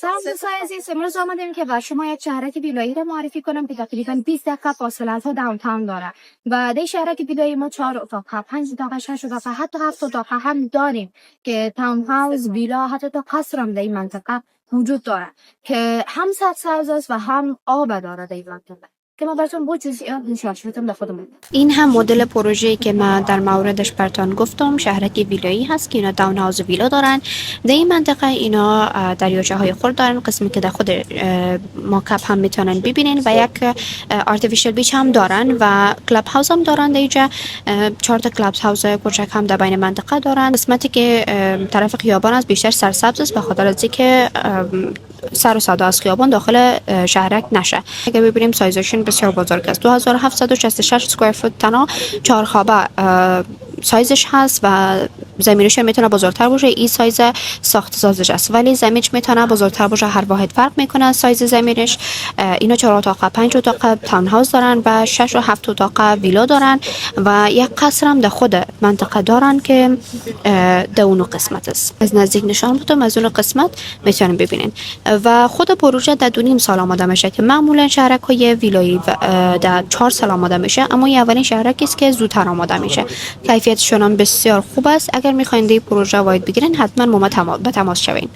سلام دوستان عزیز، امروز آمدیم که با شما یک شهرک ویلایی را معرفی کنم که تقریبا 20 دقیقه فاصله از داونتاون داره و در شهرک ویلایی ما 4 اتاق، 5 اتاق، 6 اتاق، حتی 7 اتاق هم داریم که تاون هاوس، ویلا، حتی تا قصر هم در این منطقه وجود داره که هم سطح حوض است و هم آب داره در این منطقه که ما براتون با جزئیات نشون خودمون. این هم مدل پروژه‌ای که من در موردش براتون گفتم، شهرک ویلایی هست که اینا داون هاوس ویلا دارن. در این منطقه اینا دریاچه های خود دارن، قسمی که در خود ماکپ هم میتونن ببینین و یک آرتفیشال بیچ هم دارن و کلاب هاوس هم دارن. در اینجا 4 تا کلاب هاوس کوچک هم در بین منطقه دارن. قسمتی که طرف خیابان است بیشتر سرسبز است به خاطر از اینکه سر و صدا از خیابان داخل شهرک نشه. اگر ببینیم سایزشون بسیار بزرگ است، 2766 اسکوئر فوت تنها 4 خوابه سایزش هست و زمینش میتونه بزرگتر باشه. این سایز ساخت سازش است ولی زمینش میتونه بزرگتر باشه، هر واحد فرق میکنه سایز زمینش. اینا 4 اتاق، 5 اتاق تاون هاوس دارن و 6 و 7 اتاق ویلا دارن و یک قصر هم در خود منطقه دارن که در اون قسمت است. از نزدیک نشان بدم، از اون قسمت میتونین ببینین و خود پروژه در 2.5 سال آماده میشه که معمولا شهرک های ویلایی در 4 سال آماده میشه، اما این اولین شهرکی است که زودتر آماده میشه. کیفیتشون هم بسیار خوب است. اگر میخواین این پروژه واید بگیرین حتما با ما به تماس شوین.